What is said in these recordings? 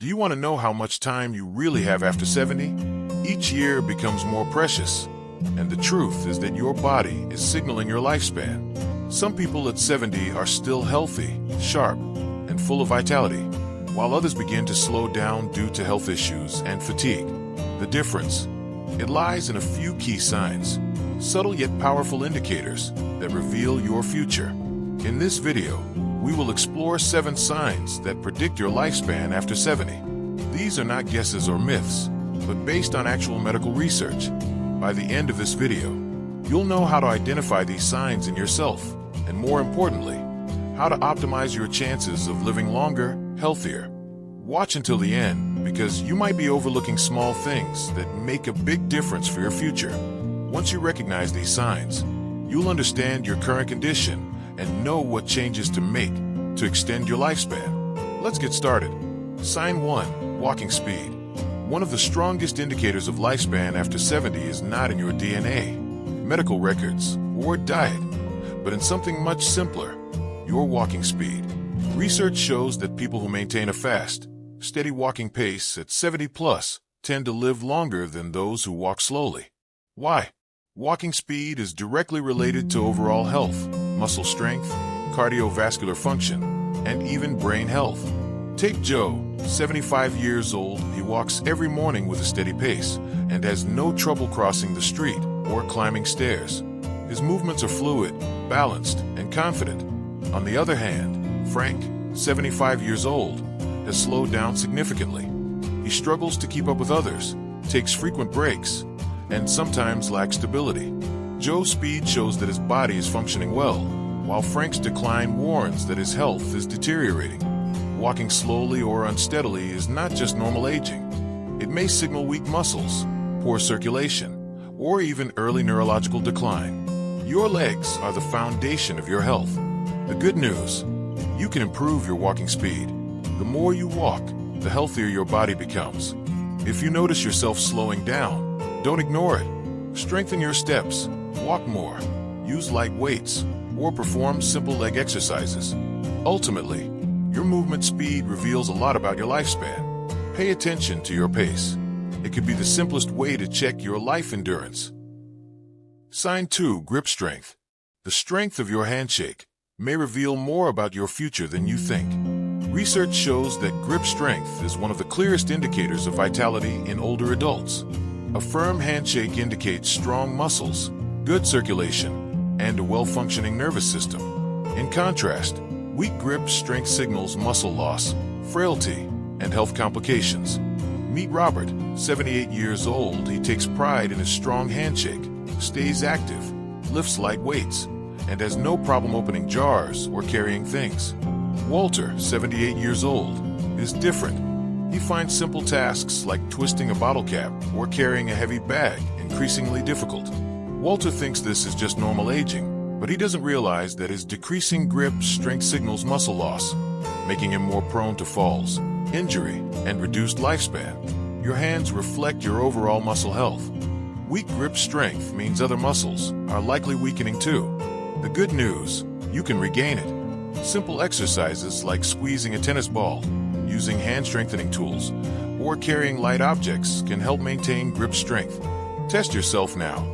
Do you want to know how much time you really have after 70? Each year becomes more precious, and the truth is that your body is signaling your lifespan. Some people at 70 are still healthy, sharp, and full of vitality, while others begin to slow down due to health issues and fatigue. The difference? It lies in a few key signs, subtle yet powerful indicators that reveal your future. In this video, we will explore 7 signs that predict your lifespan after 70. These are not guesses or myths, but based on actual medical research. By the end of this video, you'll know how to identify these signs in yourself, and more importantly, how to optimize your chances of living longer, healthier. Watch until the end, because you might be overlooking small things that make a big difference for your future. Once you recognize these signs, you'll understand your current condition and know what changes to make to extend your lifespan. Let's get started. Sign 1. Walking speed. One of the strongest indicators of lifespan after 70 is not in your DNA, medical records, or diet, but in something much simpler, your walking speed. Research shows that people who maintain a fast, steady walking pace at 70 plus tend to live longer than those who walk slowly. Why? Walking speed is directly related to overall health, muscle strength, cardiovascular function, and even brain health. Take Joe, 75 years old. He walks every morning with a steady pace and has no trouble crossing the street or climbing stairs. His movements are fluid, balanced, and confident. On the other hand, Frank, 75 years old, has slowed down significantly. He struggles to keep up with others, takes frequent breaks, and sometimes lacks stability. Joe's speed shows that his body is functioning well, while Frank's decline warns that his health is deteriorating. Walking slowly or unsteadily is not just normal aging. It may signal weak muscles, poor circulation, or even early neurological decline. Your legs are the foundation of your health. The good news: you can improve your walking speed. The more you walk, the healthier your body becomes. If you notice yourself slowing down, don't ignore it. Strengthen your steps, walk more, use light weights, or perform simple leg exercises. Ultimately, your movement speed reveals a lot about your lifespan. Pay attention to your pace. It could be the simplest way to check your life endurance. Sign 2. Grip strength. The strength of your handshake may reveal more about your future than you think. Research shows that grip strength is one of the clearest indicators of vitality in older adults. A firm handshake indicates strong muscles, good circulation, and a well-functioning nervous system. In contrast, weak grip strength signals muscle loss, frailty, and health complications. Meet Robert, 78 years old. He takes pride in his strong handshake, stays active, lifts light weights, and has no problem opening jars or carrying things. Walter, 78 years old, is different. He finds simple tasks like twisting a bottle cap or carrying a heavy bag increasingly difficult. Walter thinks this is just normal aging, but he doesn't realize that his decreasing grip strength signals muscle loss, making him more prone to falls, injury, and reduced lifespan. Your hands reflect your overall muscle health. Weak grip strength means other muscles are likely weakening too. The good news: you can regain it. Simple exercises like squeezing a tennis ball, using hand-strengthening tools, or carrying light objects can help maintain grip strength. Test yourself now.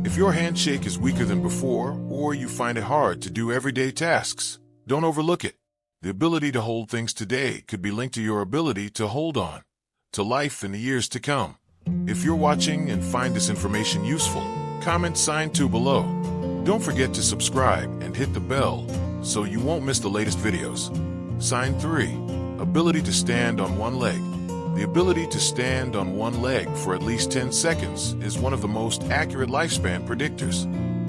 If your handshake is weaker than before, or you find it hard to do everyday tasks, don't overlook it. The ability to hold things today could be linked to your ability to hold on to life in the years to come. If you're watching and find this information useful, comment sign 2 below. Don't forget to subscribe and hit the bell so you won't miss the latest videos. Sign 3. Ability to stand on one leg. The ability to stand on one leg for at least 10 seconds is one of the most accurate lifespan predictors.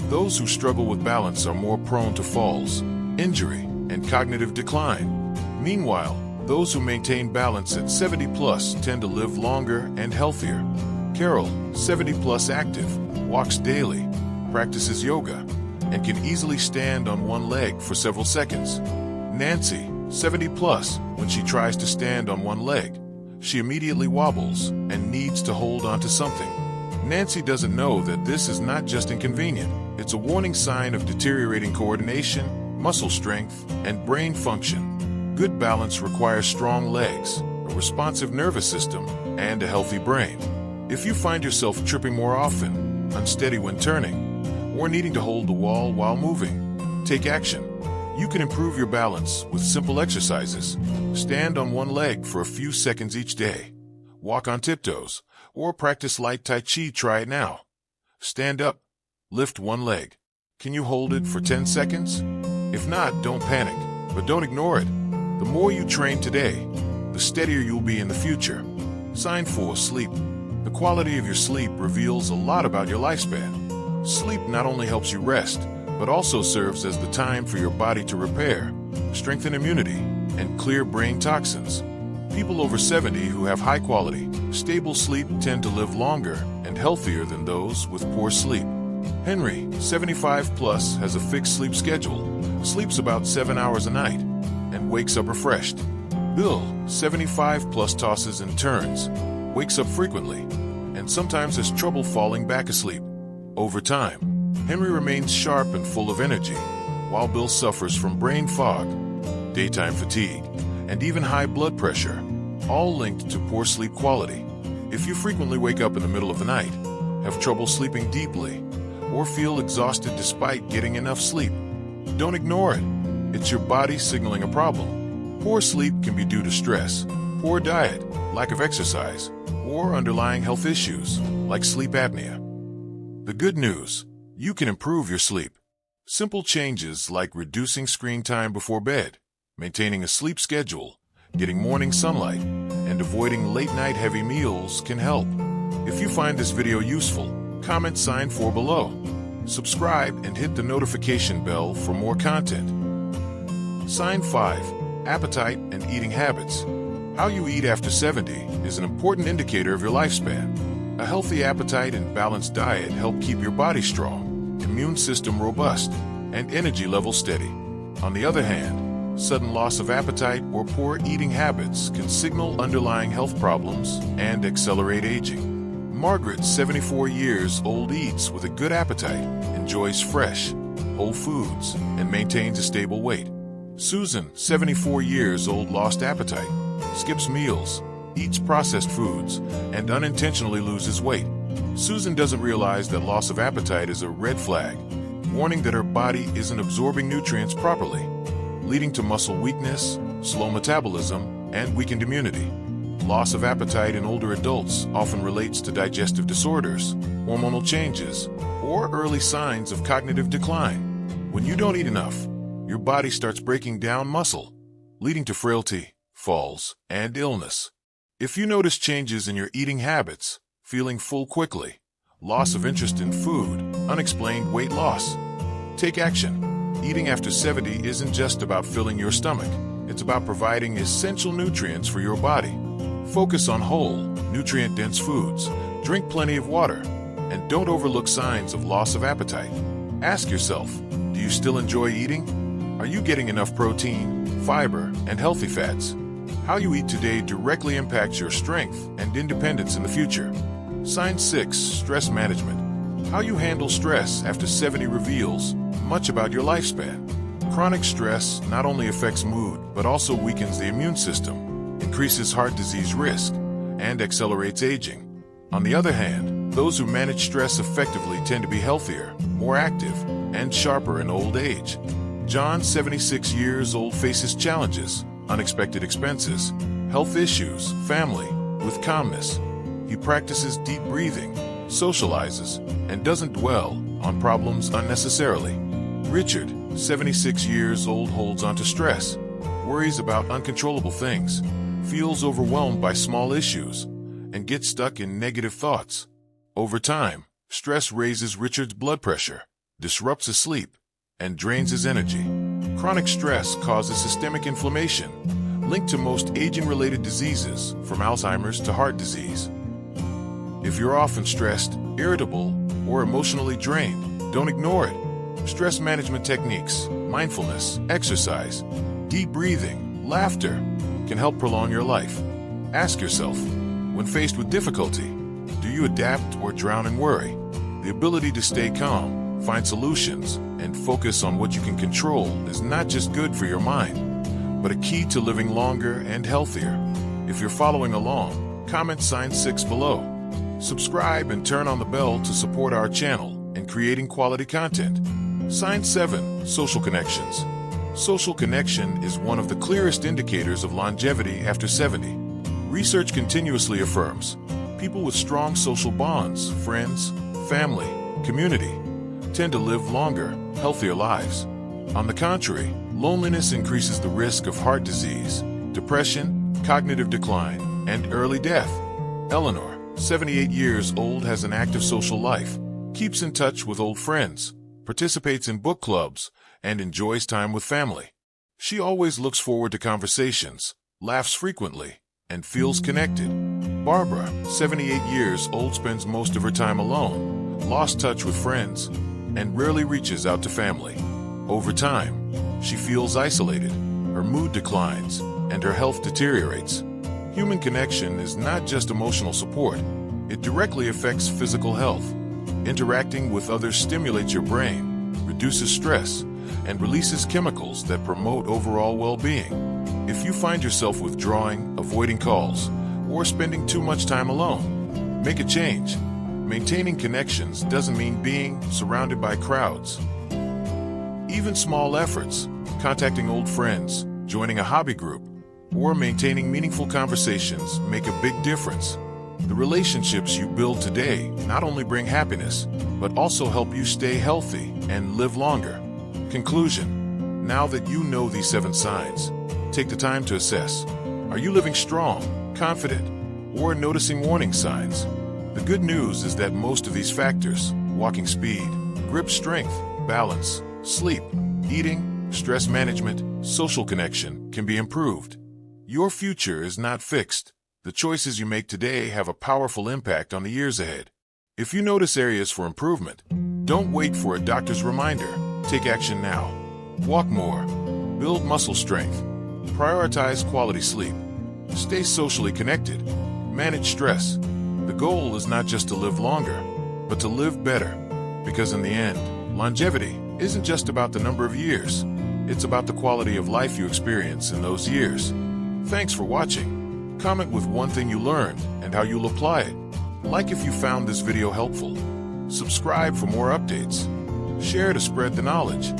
Those who struggle with balance are more prone to falls, injury, and cognitive decline. Meanwhile, those who maintain balance at 70 plus tend to live longer and healthier. Carol, 70 plus active, walks daily, practices yoga, and can easily stand on one leg for several seconds. Nancy, 70 plus, when she tries to stand on one leg, she immediately wobbles and needs to hold on to something. Nancy doesn't know that this is not just inconvenient, it's a warning sign of deteriorating coordination, muscle strength, and brain function. Good balance requires strong legs, a responsive nervous system, and a healthy brain. If you find yourself tripping more often, unsteady when turning, or needing to hold the wall while moving, take action. You can improve your balance with simple exercises. Stand on one leg for a few seconds each day. Walk on tiptoes, or practice light Tai Chi. Try it now. Stand up. Lift one leg. Can you hold it for 10 seconds? If not, don't panic, but don't ignore it. The more you train today, the steadier you'll be in the future. Sign 4. Sleep. The quality of your sleep reveals a lot about your lifespan. Sleep not only helps you rest, but also serves as the time for your body to repair, strengthen immunity, and clear brain toxins. People over 70 who have high-quality, stable sleep tend to live longer and healthier than those with poor sleep. Henry, 75 plus, has a fixed sleep schedule, sleeps about 7 hours a night, and wakes up refreshed. Bill, 75 plus, tosses and turns, wakes up frequently, and sometimes has trouble falling back asleep. Over time, Henry remains sharp and full of energy, while Bill suffers from brain fog, daytime fatigue, and even high blood pressure, all linked to poor sleep quality. If you frequently wake up in the middle of the night, have trouble sleeping deeply, or feel exhausted despite getting enough sleep, don't ignore it. It's your body signaling a problem. Poor sleep can be due to stress, poor diet, lack of exercise, or underlying health issues like sleep apnea. The good news: you can improve your sleep. Simple changes like reducing screen time before bed, maintaining a sleep schedule, getting morning sunlight, and avoiding late-night heavy meals can help. If you find this video useful, comment sign 4 below. Subscribe and hit the notification bell for more content. Sign 5. Appetite and eating habits. How you eat after 70 is an important indicator of your lifespan. A healthy appetite and balanced diet help keep your body strong, immune system robust, and energy level steady. On the other hand, sudden loss of appetite or poor eating habits can signal underlying health problems and accelerate aging. Margaret, 74 years old, eats with a good appetite, enjoys fresh, whole foods, and maintains a stable weight. Susan, 74 years old, lost appetite, skips meals, eats processed foods, and unintentionally loses weight. Susan doesn't realize that loss of appetite is a red flag, warning that her body isn't absorbing nutrients properly, leading to muscle weakness, slow metabolism, and weakened immunity. Loss of appetite in older adults often relates to digestive disorders, hormonal changes, or early signs of cognitive decline. When you don't eat enough, your body starts breaking down muscle, leading to frailty, falls, and illness. If you notice changes in your eating habits, feeling full quickly, loss of interest in food, unexplained weight loss, take action. Eating after 70 isn't just about filling your stomach. It's about providing essential nutrients for your body. Focus on whole, nutrient-dense foods, drink plenty of water, and don't overlook signs of loss of appetite. Ask yourself, do you still enjoy eating? Are you getting enough protein, fiber, and healthy fats? How you eat today directly impacts your strength and independence in the future. Sign 6. Stress management. How you handle stress after 70 reveals much about your lifespan. Chronic stress not only affects mood, but also weakens the immune system, increases heart disease risk, and accelerates aging. On the other hand, those who manage stress effectively tend to be healthier, more active, and sharper in old age. John, 76 years old, faces challenges, unexpected expenses, health issues, family, with calmness. He practices deep breathing, socializes, and doesn't dwell on problems unnecessarily. Richard, 76 years old, holds on to stress, worries about uncontrollable things, feels overwhelmed by small issues, and gets stuck in negative thoughts. Over time, stress raises Richard's blood pressure, disrupts his sleep, and drains his energy. Chronic stress causes systemic inflammation, linked to most aging-related diseases, from Alzheimer's to heart disease. If you're often stressed, irritable, or emotionally drained, don't ignore it. Stress management techniques, mindfulness, exercise, deep breathing, laughter can help prolong your life. Ask yourself, when faced with difficulty, do you adapt or drown in worry? The ability to stay calm, find solutions, and focus on what you can control is not just good for your mind, but a key to living longer and healthier. If you're following along, comment sign 6 below. Subscribe and turn on the bell to support our channel and creating quality content. Sign 7, social connections. Social connection is one of the clearest indicators of longevity after 70. Research continuously affirms people with strong social bonds, friends, family, community, tend to live longer, healthier lives. On the contrary, loneliness increases the risk of heart disease, depression, cognitive decline, and early death. Eleanor, 78 years old, has an active social life, keeps in touch with old friends, participates in book clubs, and enjoys time with family. She always looks forward to conversations, laughs frequently, and feels connected. Barbara, 78 years old, spends most of her time alone, lost touch with friends, and rarely reaches out to family. Over time, she feels isolated, her mood declines, and her health deteriorates. Human connection is not just emotional support, it directly affects physical health. Interacting with others stimulates your brain, reduces stress, and releases chemicals that promote overall well-being. If you find yourself withdrawing, avoiding calls, or spending too much time alone, make a change. Maintaining connections doesn't mean being surrounded by crowds. Even small efforts, contacting old friends, joining a hobby group, or maintaining meaningful conversations make a big difference. The relationships you build today not only bring happiness, but also help you stay healthy and live longer. Conclusion: now that you know these 7 signs, take the time to assess. Are you living strong, confident, or noticing warning signs? The good news is that most of these factors, walking speed, grip strength, balance, sleep, eating, stress management, social connection, can be improved. Your future is not fixed. The choices you make today have a powerful impact on the years ahead. If you notice areas for improvement, don't wait for a doctor's reminder. Take action now. Walk more. Build muscle strength. Prioritize quality sleep. Stay socially connected. Manage stress. The goal is not just to live longer, but to live better. Because in the end, longevity isn't just about the number of years. It's about the quality of life you experience in those years. Thanks for watching. Comment with one thing you learned and how you'll apply it. Like if you found this video helpful. Subscribe for more updates. Share to spread the knowledge.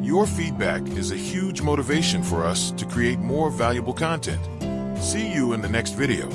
Your feedback is a huge motivation for us to create more valuable content. See you in the next video.